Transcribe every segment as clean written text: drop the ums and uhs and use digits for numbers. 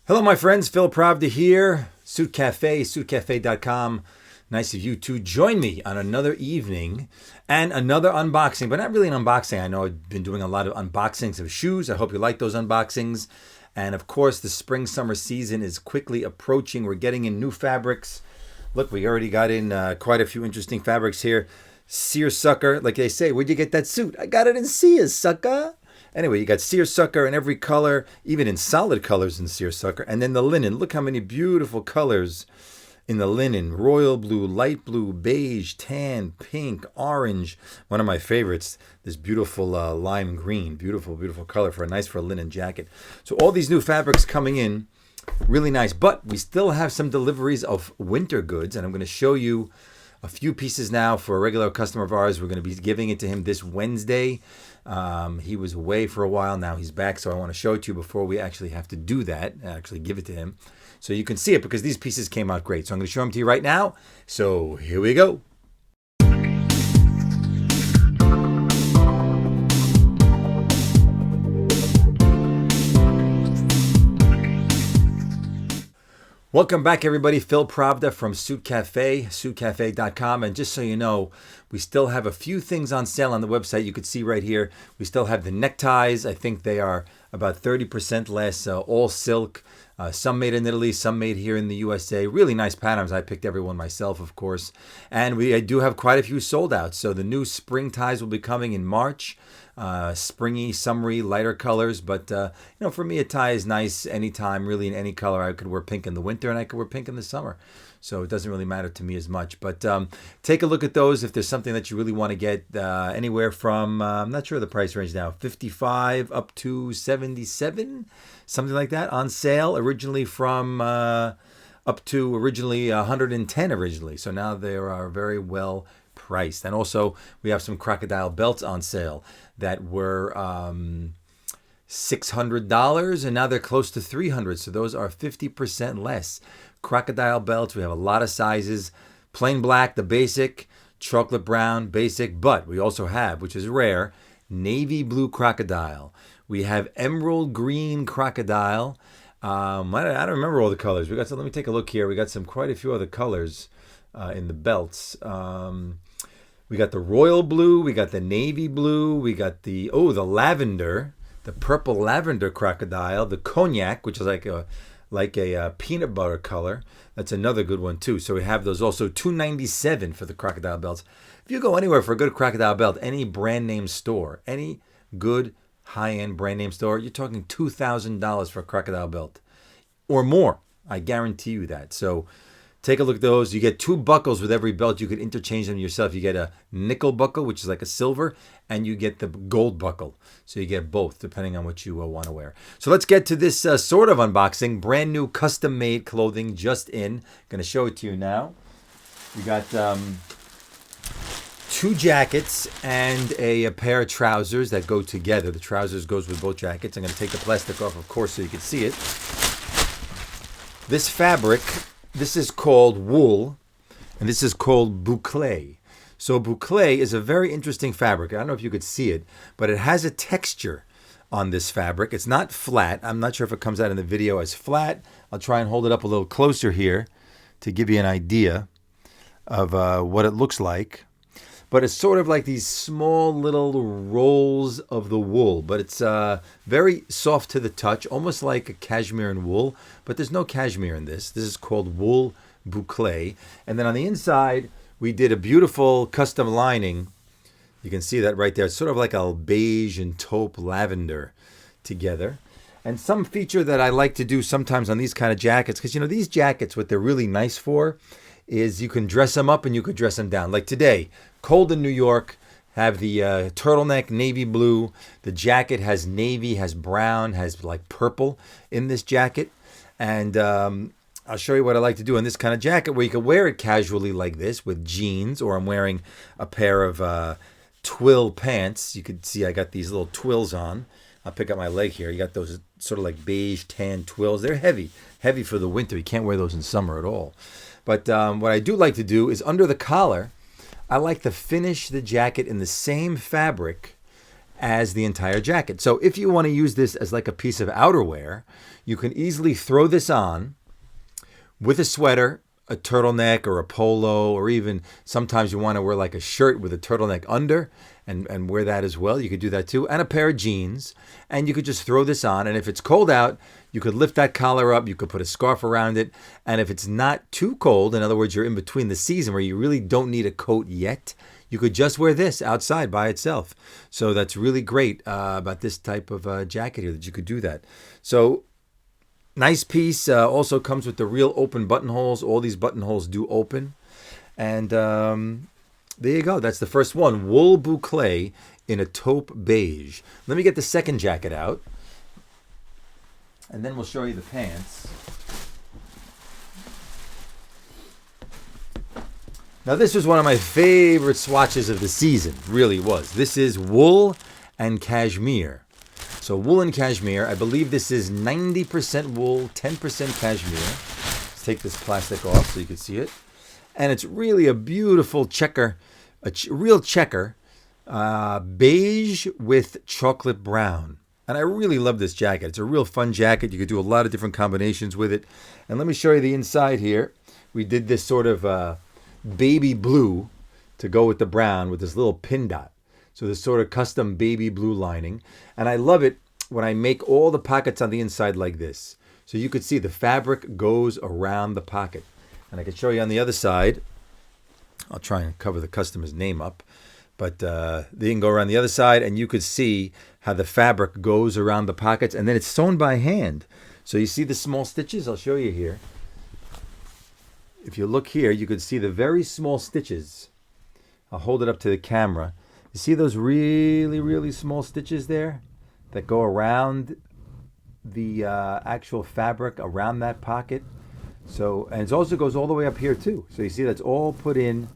Hello, my friends. Phil Pravda here. Suit Cafe, suitcafe.com. Nice of you to join me on another evening and another unboxing, but not really an unboxing. I know I've been doing a lot of unboxings of shoes. I hope you like those unboxings. And of course, the spring-summer season is quickly approaching. We're getting in new fabrics. Look, we already got in quite a few interesting fabrics here. Seersucker, like they say, where'd you get that suit? I got it in Seersucker. Anyway, you got seersucker in every color, even in solid colors in seersucker. And then the linen. Look how many beautiful colors in the linen. Royal blue, light blue, beige, tan, pink, orange. One of my favorites, this beautiful lime green. Beautiful, beautiful color for a linen jacket. So all these new fabrics coming in, really nice. But we still have some deliveries of winter goods. And I'm going to show you a few pieces now for a regular customer of ours. We're going to be giving it to him this Wednesday. He was away for a while. Now he's back, so I want to show it to you before we actually have to do that, actually give it to him. So you can see it because these pieces came out great. So I'm going to show them to you right now. So here we go. Welcome back, everybody. Phil Pravda from Suit Cafe, suitcafe.com. And just so you know, we still have a few things on sale on the website. You could see right here, we still have the neckties. I think they are about 30% less, all silk. Some made in Italy, some made here in the USA. Really nice patterns. I picked every one myself, of course. And I do have quite a few sold out. So the new spring ties will be coming in March. Springy, summery, lighter colors. But, for me, a tie is nice anytime, really in any color. I could wear pink in the winter and I could wear pink in the summer. So it doesn't really matter to me as much. But take a look at those if there's something that you really want to get anywhere from, I'm not sure the price range now, 55 up to 77, something like that, on sale originally from up to originally 110 originally. So now they are very well priced. And also we have some crocodile belts on sale that were $600 and now they're close to $300. So those are 50% less. Crocodile belts, we have a lot of sizes. Plain black, the basic, chocolate brown, basic, but we also have, which is rare, navy blue crocodile. We have emerald green crocodile. I don't remember all the colors. Let me take a look here. We got quite a few other colors in the belts. We got the royal blue, we got the navy blue, we got the lavender, the purple lavender crocodile, the cognac, which is like a peanut butter color. That's another good one too. So we have those also. $297 for the crocodile belts. If you go anywhere for a good crocodile belt, any brand name store, any good high-end brand name store, you're talking $2,000 for a crocodile belt or more. I guarantee you that. So take a look at those. You get 2 buckles with every belt. You could interchange them yourself. You get a nickel buckle, which is like a silver, and you get the gold buckle. So you get both, depending on what you want to wear. So let's get to this sort of unboxing. Brand new custom-made clothing just in. Going to show it to you now. We got 2 jackets and a pair of trousers that go together. The trousers goes with both jackets. I'm going to take the plastic off, of course, so you can see it. This fabric, this is called wool, and this is called boucle. So boucle is a very interesting fabric. I don't know if you could see it, but it has a texture on this fabric. It's not flat. I'm not sure if it comes out in the video as flat. I'll try and hold it up a little closer here to give you an idea of what it looks like. But it's sort of like these small little rolls of the wool. But it's very soft to the touch, almost like a cashmere and wool. But there's no cashmere in this. This is called wool boucle. And then on the inside, we did a beautiful custom lining. You can see that right there. It's sort of like a beige and taupe lavender together. And some feature that I like to do sometimes on these kind of jackets, because, these jackets, what they're really nice for is you can dress them up and you could dress them down. Like today, cold in New York, have the turtleneck navy blue. The jacket has navy, has brown, has like purple in this jacket. And I'll show you what I like to do in this kind of jacket where you can wear it casually like this with jeans, or I'm wearing a pair of twill pants. You can see I got these little twills on. I'll pick up my leg here. You got those sort of like beige tan twills. They're heavy for the winter. You can't wear those in summer at all. But what I do like to do is under the collar, I like to finish the jacket in the same fabric as the entire jacket. So if you want to use this as like a piece of outerwear, you can easily throw this on with a sweater, a turtleneck, or a polo, or even sometimes you want to wear like a shirt with a turtleneck under and wear that as well. You could do that too. And a pair of jeans. And you could just throw this on. And if it's cold out, you could lift that collar up. You could put a scarf around it. And if it's not too cold, in other words, you're in between the season where you really don't need a coat yet, you could just wear this outside by itself. So that's really great about this type of jacket here, that you could do that. So nice piece. Also comes with the real open buttonholes. All these buttonholes do open. And there you go. That's the first one. Wool boucle in a taupe beige. Let me get the second jacket out. And then we'll show you the pants. Now this was one of my favorite swatches of the season. Really was. This is wool and cashmere. So wool and cashmere. I believe this is 90% wool, 10% cashmere. Let's take this plastic off so you can see it. And it's really a beautiful checker, real checker, beige with chocolate brown. And I really love this jacket. It's a real fun jacket. You could do a lot of different combinations with it. And let me show you the inside here. We did this sort of baby blue to go with the brown with this little pin dot. So this sort of custom baby blue lining. And I love it when I make all the pockets on the inside like this. So you could see the fabric goes around the pocket. And I can show you on the other side. I'll try and cover the customer's name up. But they can go around the other side and you could see how the fabric goes around the pockets. And then it's sewn by hand. So you see the small stitches? I'll show you here. If you look here, you could see the very small stitches. I'll hold it up to the camera. You see those really, really small stitches there that go around the actual fabric around that pocket? So, and it also goes all the way up here too. So you see that's all put in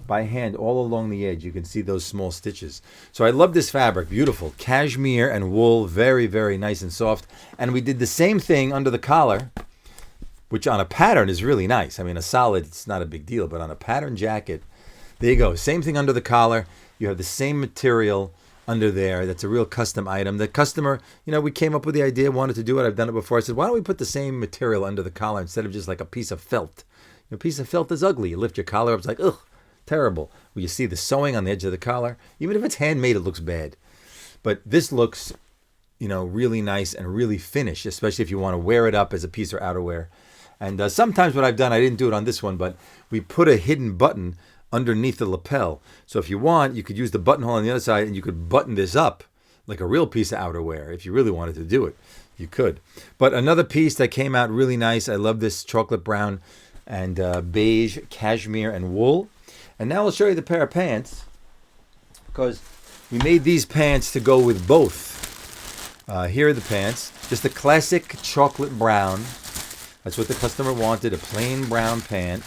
by hand all along the edge. You can see those small stitches. So I love this fabric. Beautiful. Cashmere and wool. Very, very nice and soft. And we did the same thing under the collar, which on a pattern is really nice. I mean, a solid, it's not a big deal, but on a pattern jacket, there you go. Same thing under the collar. You have the same material under there. That's a real custom item. The customer, we came up with the idea, wanted to do it. I've done it before. I said, why don't we put the same material under the collar instead of just like a piece of felt? A piece of felt is ugly. You lift your collar up, it's like, ugh, terrible. Well, you see the sewing on the edge of the collar. Even if it's handmade, it looks bad. But this looks, really nice and really finished, especially if you want to wear it up as a piece of outerwear. And sometimes what I've done, I didn't do it on this one, but we put a hidden button underneath the lapel. So if you want, you could use the buttonhole on the other side and you could button this up like a real piece of outerwear. If you really wanted to do it, you could. But another piece that came out really nice. I love this chocolate brown and beige cashmere and wool. And now I'll show you the pair of pants because we made these pants to go with both. Here are the pants. Just a classic chocolate brown. That's what the customer wanted, a plain brown pant.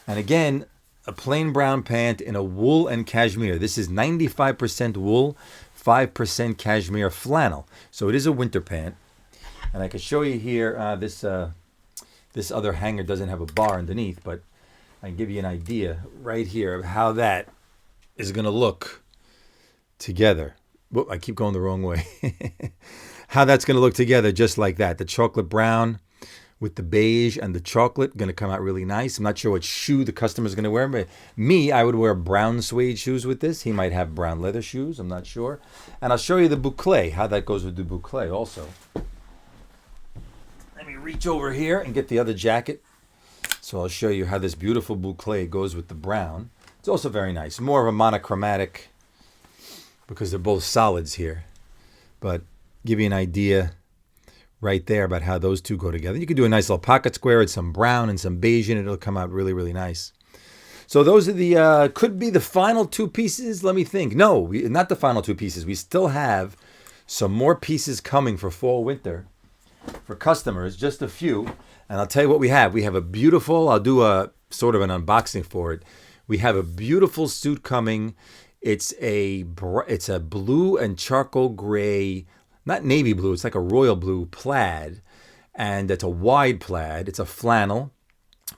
And again, a plain brown pant in a wool and cashmere. This is 95% wool, 5% cashmere flannel. So it is a winter pant. And I can show you here, this other hanger doesn't have a bar underneath, but I can give you an idea right here of how that is going to look together. Whoop, I keep going the wrong way. How that's going to look together just like that. The chocolate brown with the beige and the chocolate going to come out really nice. I'm not sure what shoe the customer is going to wear, but me, I would wear brown suede shoes with this. He might have brown leather shoes. I'm not sure. And I'll show you the boucle, how that goes with the boucle also. Let me reach over here and get the other jacket. So I'll show you how this beautiful boucle goes with the brown. It's also very nice. More of a monochromatic because they're both solids here. But give you an idea right there about how those two go together. You could do a nice little pocket square with some brown and some beige in it. It'll come out really, really nice. So those are the, could be the final two pieces. Let me think. No, not the final two pieces. We still have some more pieces coming for fall, winter for customers, just a few. And I'll tell you what we have. We have a beautiful, I'll do a sort of an unboxing for it. We have a beautiful suit coming. It's a blue and charcoal gray, not navy blue, it's like a royal blue plaid. And it's a wide plaid. It's a flannel,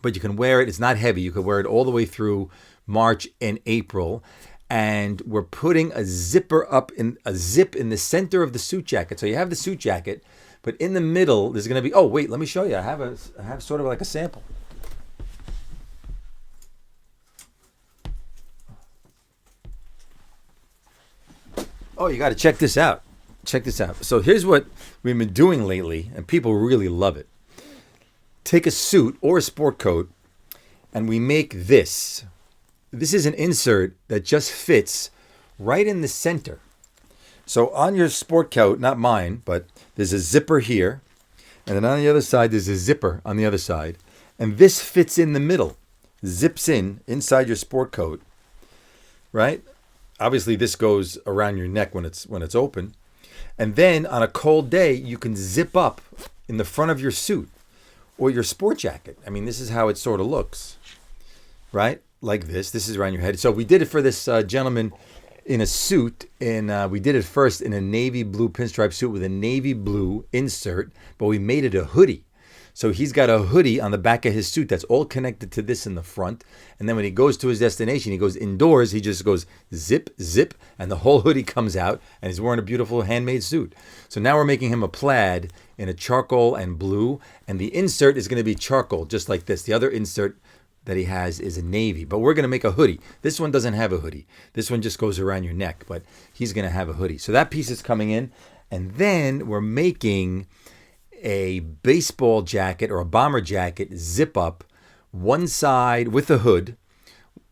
but you can wear it. It's not heavy. You can wear it all the way through March and April. and we're putting a zip in the center of the suit jacket. So you have the suit jacket, but in the middle there's going to be. Oh wait, let me show you. I have sort of like a sample. Oh, you got to check this out. Check this out. So here's what we've been doing lately, and people really love it. Take a suit or a sport coat, and we make this. This is an insert that just fits right in the center. So on your sport coat, not mine, but there's a zipper here, and then on the other side, there's a zipper on the other side, and this fits in the middle, zips in inside your sport coat, right? Obviously, this goes around your neck when it's open. And then on a cold day, you can zip up in the front of your suit or your sport jacket. I mean, this is how it sort of looks, right? Like this. This is around your head. So we did it for this gentleman in a suit. We did it first in a navy blue pinstripe suit with a navy blue insert, but we made it a hoodie. So he's got a hoodie on the back of his suit that's all connected to this in the front. And then when he goes to his destination, he goes indoors, he just goes zip, zip, and the whole hoodie comes out, and he's wearing a beautiful handmade suit. So now we're making him a plaid in a charcoal and blue, and the insert is going to be charcoal, just like this. The other insert that he has is a navy, but we're going to make a hoodie. This one doesn't have a hoodie. This one just goes around your neck, but he's going to have a hoodie. So that piece is coming in, and then we're making a baseball jacket or a bomber jacket zip up, one side with a hood,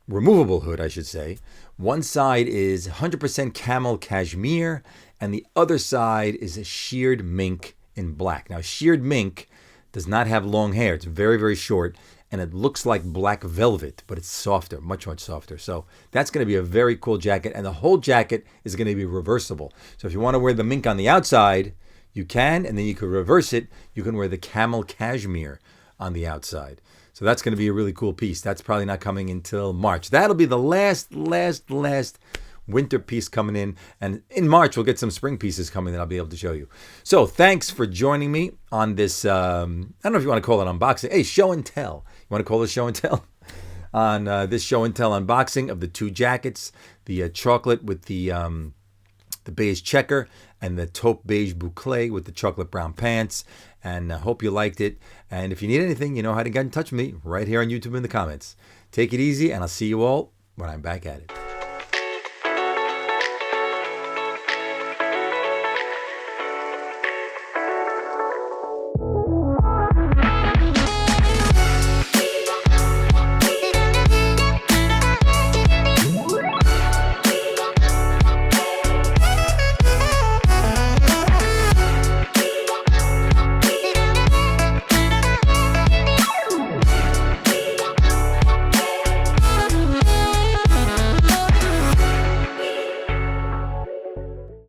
removable hood, I should say. One side is 100% camel cashmere, and the other side is a sheared mink in black. Now, sheared mink does not have long hair. It's very, very short, and it looks like black velvet, but it's softer, much, much softer. So that's going to be a very cool jacket, and the whole jacket is going to be reversible. So if you want to wear the mink on the outside, you can, and then you can reverse it. You can wear the camel cashmere on the outside. So that's going to be a really cool piece. That's probably not coming until March. That'll be the last winter piece coming in. And in March, we'll get some spring pieces coming that I'll be able to show you. So thanks for joining me on this, I don't know if you want to call it unboxing. Hey, show and tell. You want to call it show and tell? On this show and tell unboxing of the two jackets, the chocolate with the beige checker, and the taupe beige boucle with the chocolate brown pants. And I hope you liked it. And if you need anything, you know how to get in touch with me right here on YouTube in the comments. Take it easy, and I'll see you all when I'm back at it.